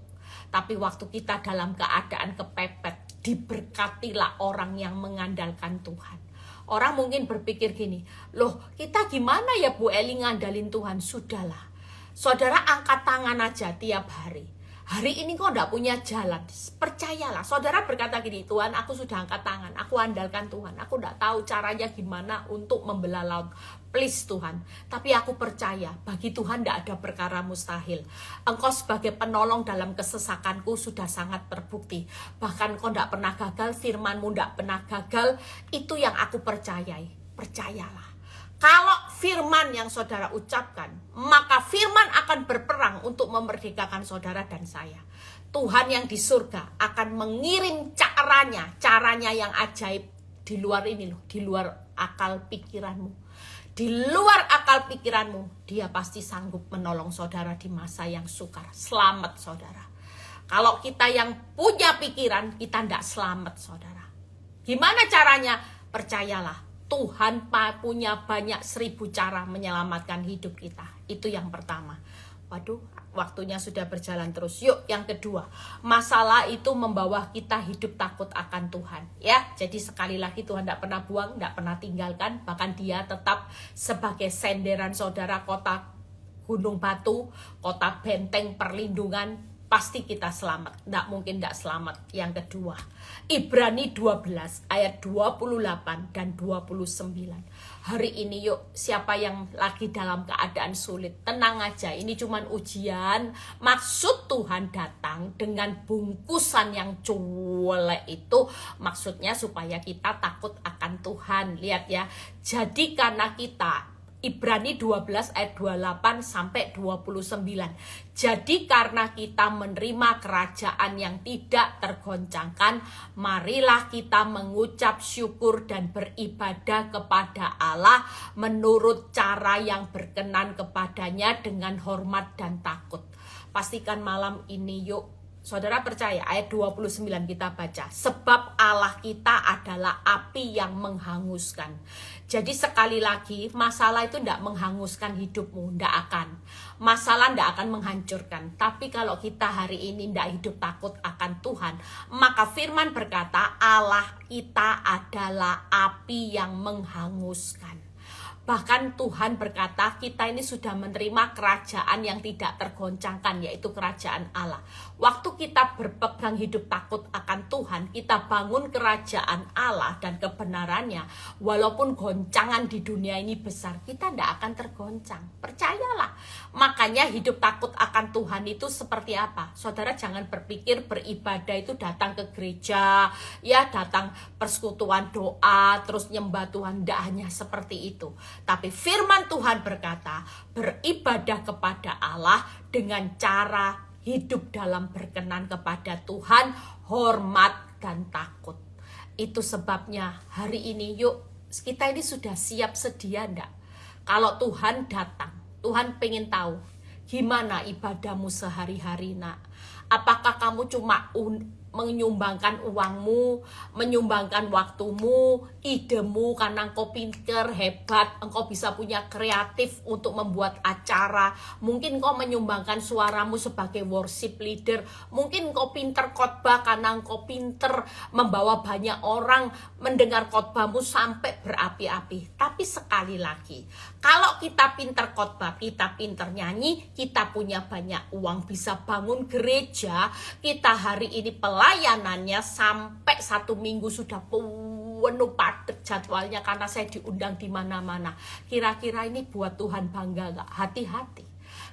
Tapi waktu kita dalam keadaan kepepet, diberkatilah orang yang mengandalkan Tuhan. Orang mungkin berpikir gini, loh kita gimana ya Bu Eli ngandalin Tuhan? Sudahlah, saudara angkat tangan aja tiap hari. Hari ini kok enggak punya jalan, percayalah. Saudara berkata gini, Tuhan aku sudah angkat tangan, aku andalkan Tuhan. Aku enggak tahu caranya gimana untuk membelah laut. Please Tuhan, tapi aku percaya bagi Tuhan tidak ada perkara mustahil. Engkau sebagai penolong dalam kesesakanku sudah sangat terbukti. Bahkan kau tidak pernah gagal, firmanmu tidak pernah gagal. Itu yang aku percayai. Percayalah. Kalau firman yang saudara ucapkan, maka firman akan berperang untuk memerdekakan saudara dan saya. Tuhan yang di surga akan mengirim caranya yang ajaib di luar ini loh, di luar akal pikiranmu. Di luar akal pikiranmu, dia pasti sanggup menolong saudara di masa yang sukar. Selamat saudara. Kalau kita yang punya pikiran, kita tidak selamat saudara. Gimana caranya? Percayalah, Tuhan punya banyak 1000 cara menyelamatkan hidup kita. Itu yang pertama. Waduh, waktunya sudah berjalan terus. Yuk, yang kedua, masalah itu membawa kita hidup takut akan Tuhan. Ya, jadi sekali lagi Tuhan tidak pernah buang, tidak pernah tinggalkan. Bahkan dia tetap sebagai senderan saudara, kota gunung batu, kota benteng perlindungan. Pasti kita selamat, tidak mungkin tidak selamat. Yang kedua, Ibrani 12 ayat 28 dan 29. Hari ini yuk, siapa yang lagi dalam keadaan sulit, tenang aja, ini cuman ujian. Maksud Tuhan datang dengan bungkusan yang cuek itu, maksudnya supaya kita takut akan Tuhan. Lihat ya, jadi karena kita, Ibrani 12 ayat 28 sampai 29. Jadi karena kita menerima kerajaan yang tidak tergoncangkan, marilah kita mengucap syukur dan beribadah kepada Allah menurut cara yang berkenan kepadanya dengan hormat dan takut. Pastikan malam ini yuk, saudara percaya, ayat 29 kita baca. Sebab Allah kita adalah api yang menghanguskan. Jadi sekali lagi, masalah itu tidak menghanguskan hidupmu, tidak akan. Masalah tidak akan menghancurkan. Tapi kalau kita hari ini tidak hidup takut akan Tuhan, maka firman berkata Allah kita adalah api yang menghanguskan. Bahkan Tuhan berkata kita ini sudah menerima kerajaan yang tidak tergoncangkan, yaitu kerajaan Allah. Waktu kita berpegang hidup takut akan Tuhan, kita bangun kerajaan Allah dan kebenarannya. Walaupun goncangan di dunia ini besar, kita tidak akan tergoncang. Percayalah. Makanya hidup takut akan Tuhan itu seperti apa? Saudara jangan berpikir beribadah itu datang ke gereja, ya datang persekutuan doa, terus nyembah Tuhan. Tidak hanya seperti itu. Tapi firman Tuhan berkata, beribadah kepada Allah dengan cara hidup dalam berkenan kepada Tuhan, hormat dan takut. Itu sebabnya hari ini yuk, kita ini sudah siap sedia enggak? Kalau Tuhan datang, Tuhan pengen tahu gimana ibadahmu sehari-hari nak. Apakah kamu cuma menyumbangkan uangmu, menyumbangkan waktumu, idemu karena engkau pinter, hebat, engkau bisa punya kreatif untuk membuat acara. Mungkin engkau menyumbangkan suaramu sebagai worship leader. Mungkin engkau pinter khotbah karena engkau pinter membawa banyak orang mendengar khotbahmu sampai berapi-api. Tapi sekali lagi, kalau kita pinter khotbah, kita pinter nyanyi, kita punya banyak uang, bisa bangun gereja, kita hari ini pelayanannya sampai 1 minggu sudah penuh padat jadwalnya karena saya diundang di mana-mana. Kira-kira ini buat Tuhan bangga gak? Hati-hati.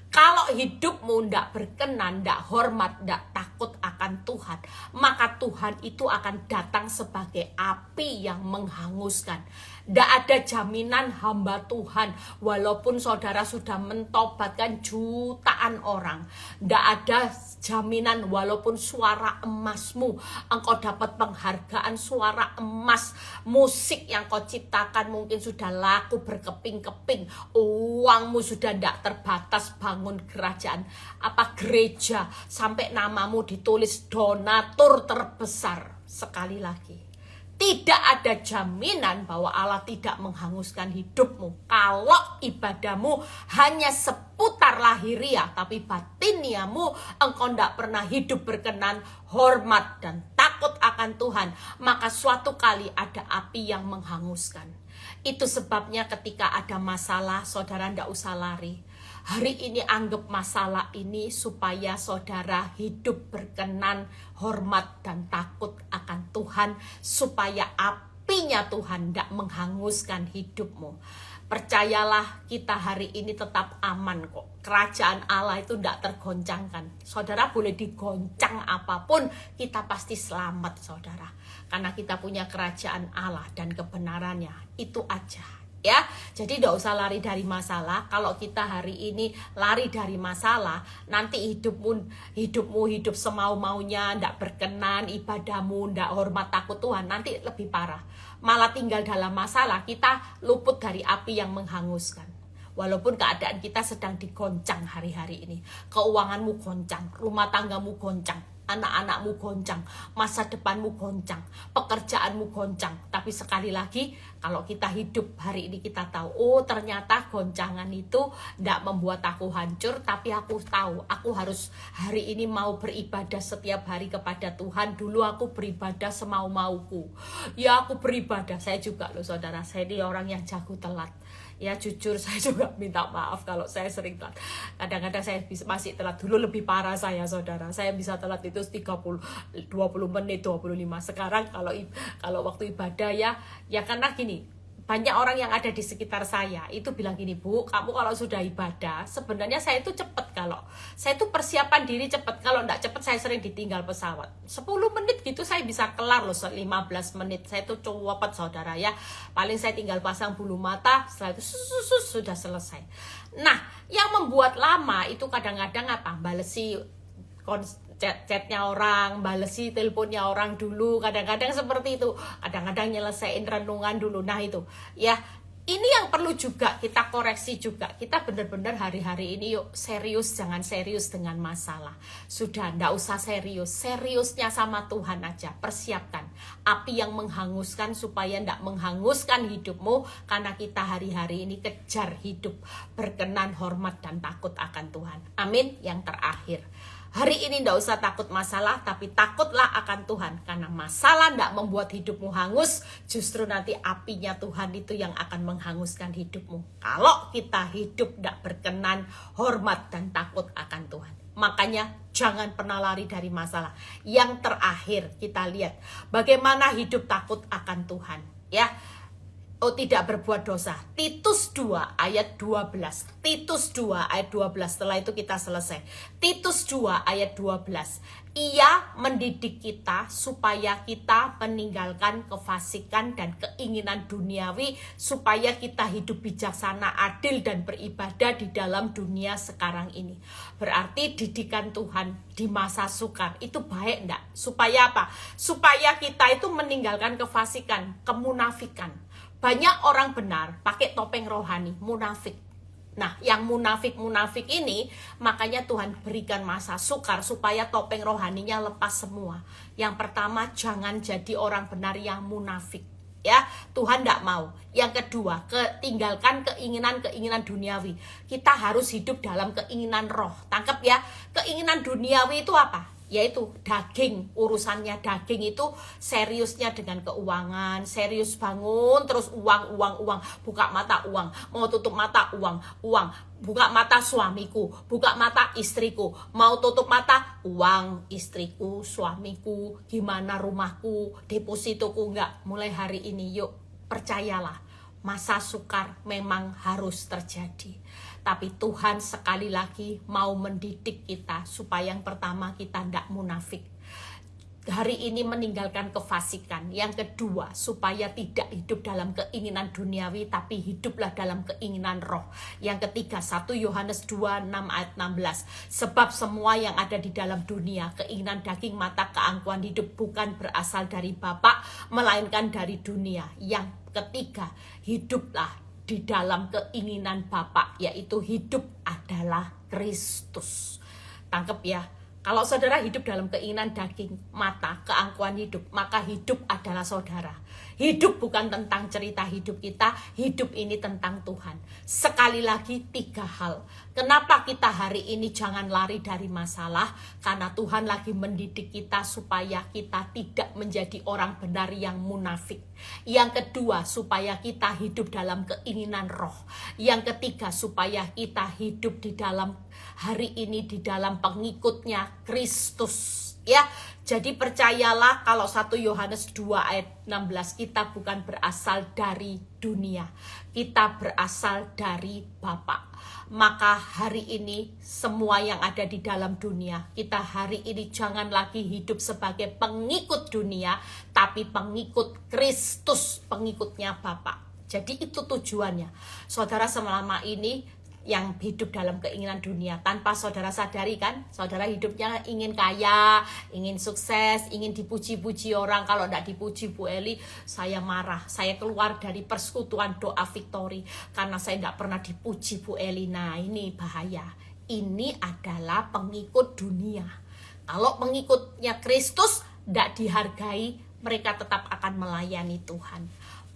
Kalau hidupmu ndak berkenan, ndak hormat, ndak takut akan Tuhan, maka Tuhan itu akan datang sebagai api yang menghanguskan. Ndak ada jaminan hamba Tuhan, walaupun saudara sudah mentobatkan jutaan orang. Ndak ada jaminan walaupun suara emasmu, engkau dapat penghargaan suara emas, musik yang kau ciptakan mungkin sudah laku berkeping-keping, uangmu sudah ndak terbatas, bangun kerajaan, gereja, sampai namamu ditulis donatur terbesar. Sekali lagi, tidak ada jaminan bahwa Allah tidak menghanguskan hidupmu. Kalau ibadahmu hanya seputar lahiriah, tapi batiniamu engkau tidak pernah hidup berkenan, hormat, dan takut akan Tuhan, maka suatu kali ada api yang menghanguskan. Itu sebabnya ketika ada masalah, saudara tidak usah lari. Hari ini anggap masalah ini supaya saudara hidup berkenan, hormat, dan takut akan Tuhan, supaya apinya Tuhan tidak menghanguskan hidupmu. Percayalah, kita hari ini tetap aman kok. Kerajaan Allah itu tidak tergoncangkan. Saudara boleh digoncang apapun, kita pasti selamat saudara. Karena kita punya kerajaan Allah dan kebenarannya. Itu aja. Ya, jadi tidak usah lari dari masalah. Kalau kita hari ini lari dari masalah, nanti hidupmu hidup semau-maunya, tidak berkenan, ibadahmu tidak hormat takut Tuhan, nanti lebih parah. Malah tinggal dalam masalah, kita luput dari api yang menghanguskan. Walaupun keadaan kita sedang digoncang hari-hari ini, keuanganmu goncang, rumah tanggamu goncang, anak-anakmu goncang, masa depanmu goncang, pekerjaanmu goncang. Tapi sekali lagi, kalau kita hidup hari ini kita tahu, oh ternyata goncangan itu tidak membuat aku hancur, tapi aku tahu, aku harus hari ini mau beribadah setiap hari kepada Tuhan. Dulu aku beribadah semau-mauku. Ya aku beribadah, saya juga loh saudara, saya ini orang yang jago telat. Ya jujur saya juga minta maaf kalau saya sering telat. Kadang-kadang saya masih telat. Dulu lebih parah saya saudara. Saya bisa telat itu 20 menit, 25. Sekarang kalau waktu ibadah ya karena gini, banyak orang yang ada di sekitar saya itu bilang gini, Bu, kamu kalau sudah ibadah, sebenarnya saya itu cepat, kalau saya itu persiapan diri cepat, kalau enggak cepat saya sering ditinggal pesawat. 10 menit gitu saya bisa kelar loh, 15 menit saya itu cepet saudara ya. Paling saya tinggal pasang bulu mata, setelah itu sudah selesai. Nah, yang membuat lama itu kadang-kadang apa? Balesi chatnya orang, balesi teleponnya orang dulu, kadang-kadang seperti itu, kadang-kadang nyelesain renungan dulu. Nah itu ya, ini yang perlu juga kita koreksi juga. Kita benar-benar hari-hari ini yuk serius, jangan serius dengan masalah. Sudah, ndak usah seriusnya sama Tuhan aja. Persiapkan api yang menghanguskan supaya ndak menghanguskan hidupmu, karena kita hari-hari ini kejar hidup berkenan, hormat, dan takut akan Tuhan. Amin. Yang terakhir, hari ini ndak usah takut masalah, tapi takutlah akan Tuhan. Karena masalah ndak membuat hidupmu hangus, justru nanti apinya Tuhan itu yang akan menghanguskan hidupmu. Kalau kita hidup ndak berkenan, hormat, dan takut akan Tuhan. Makanya jangan pernah lari dari masalah. Yang terakhir kita lihat bagaimana hidup takut akan Tuhan. Ya. Oh, tidak berbuat dosa. Titus 2 ayat 12. Titus 2 ayat 12. Setelah itu kita selesai. Titus 2 ayat 12. Ia mendidik kita supaya kita meninggalkan kefasikan dan keinginan duniawi, supaya kita hidup bijaksana, adil, dan beribadah di dalam dunia sekarang ini. Berarti didikan Tuhan di masa sukar itu baik enggak? Supaya apa? Supaya kita itu meninggalkan kefasikan, kemunafikan. Banyak orang benar pakai topeng rohani, munafik. Nah, yang munafik-munafik ini, makanya Tuhan berikan masa sukar supaya topeng rohaninya lepas semua. Yang pertama, jangan jadi orang benar yang munafik. Ya, Tuhan tidak mau. Yang kedua, tinggalkan keinginan-keinginan duniawi. Kita harus hidup dalam keinginan roh. Tangkap ya, keinginan duniawi itu apa? Yaitu daging, urusannya daging itu seriusnya dengan keuangan, serius bangun terus uang, buka mata uang, mau tutup mata uang, buka mata suamiku, buka mata istriku, mau tutup mata uang istriku, suamiku, gimana rumahku, depositoku, enggak. Mulai hari ini yuk percayalah, masa sukar memang harus terjadi. Tapi Tuhan sekali lagi mau mendidik kita supaya yang pertama kita tidak munafik. Hari ini meninggalkan kefasikan. Yang kedua, supaya tidak hidup dalam keinginan duniawi, tapi hiduplah dalam keinginan roh. Yang ketiga, 1 Yohanes 2, 6 ayat 16. Sebab semua yang ada di dalam dunia, keinginan daging, mata, keangkuhan hidup bukan berasal dari Bapa, melainkan dari dunia. Yang ketiga, hiduplah di dalam keinginan Bapa, yaitu hidup adalah Kristus. Tangkep ya. Kalau saudara hidup dalam keinginan daging, mata, keangkuhan hidup, maka hidup adalah saudara. Hidup bukan tentang cerita hidup kita, hidup ini tentang Tuhan. Sekali lagi 3 hal. Kenapa kita hari ini jangan lari dari masalah? Karena Tuhan lagi mendidik kita supaya kita tidak menjadi orang benar yang munafik. Yang kedua, supaya kita hidup dalam keinginan roh. Yang ketiga, supaya kita hidup di dalam hari ini di dalam pengikutnya Kristus. Ya, jadi percayalah kalau 1 Yohanes 2 ayat 16, kita bukan berasal dari dunia, kita berasal dari Bapa. Maka hari ini semua yang ada di dalam dunia, kita hari ini jangan lagi hidup sebagai pengikut dunia, tapi pengikut Kristus, pengikutnya Bapa. Jadi itu tujuannya. Saudara selama ini yang hidup dalam keinginan dunia tanpa saudara sadari kan, saudara hidupnya ingin kaya, ingin sukses, ingin dipuji-puji orang. Kalau tidak dipuji Bu Eli, saya marah, saya keluar dari persekutuan doa Victory karena saya tidak pernah dipuji Bu Eli. Nah ini bahaya, ini adalah pengikut dunia. Kalau pengikutnya Kristus tidak dihargai, mereka tetap akan melayani Tuhan.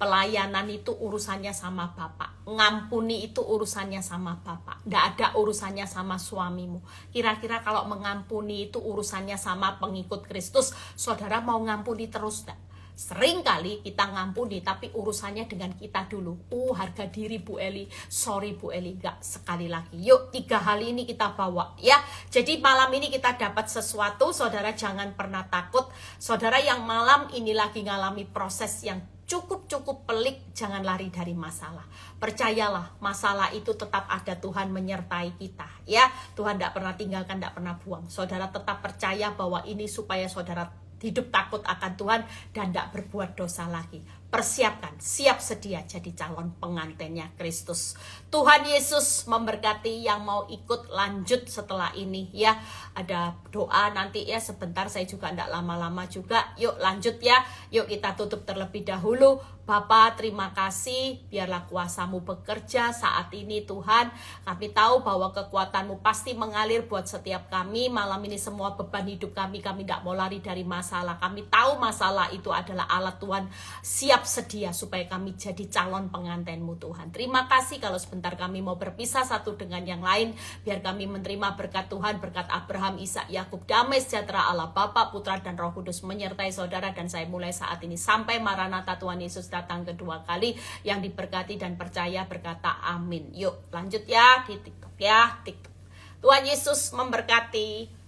Pelayanan itu urusannya sama Bapak. Ngampuni itu urusannya sama Bapak. Tidak ada urusannya sama suamimu. Kira-kira kalau mengampuni itu urusannya sama pengikut Kristus, saudara mau ngampuni terus tidak? Sering kali kita ngampuni, tapi urusannya dengan kita dulu. Harga diri Bu Eli, sorry Bu Eli, enggak. Sekali lagi, yuk 3 hal ini kita bawa ya. Jadi malam ini kita dapat sesuatu, saudara jangan pernah takut. Saudara yang malam ini lagi ngalami proses yang cukup pelik, jangan lari dari masalah. Percayalah, masalah itu tetap ada, Tuhan menyertai kita ya. Tuhan tidak pernah tinggalkan, tidak pernah buang. Saudara tetap percaya bahwa ini supaya saudara hidup takut akan Tuhan dan tidak berbuat dosa lagi. Persiapkan, siap sedia jadi calon pengantinnya Kristus. Tuhan Yesus memberkati yang mau ikut lanjut setelah ini ya. Ada doa nanti ya sebentar, saya juga tidak lama-lama juga. Yuk lanjut ya, yuk kita tutup terlebih dahulu. Bapa, terima kasih, biarlah kuasa-Mu bekerja saat ini Tuhan. Kami tahu bahwa kekuatan-Mu pasti mengalir buat setiap kami. Malam ini semua beban hidup kami tidak mau lari dari masalah. Kami tahu masalah itu adalah alat Tuhan, siap sedia supaya kami jadi calon pengantin-Mu Tuhan. Terima kasih kalau sebentar kami mau berpisah satu dengan yang lain. Biar kami menerima berkat Tuhan, berkat Abraham, Ishak, Yakub, damai sejahtera Allah Bapa, Putra, dan Roh Kudus menyertai saudara dan saya mulai saat ini sampai Maranatha Tuhan Yesus datang kedua kali. Yang diberkati dan percaya berkata amin. Yuk lanjut ya di TikTok ya, TikTok. Tuhan Yesus memberkati.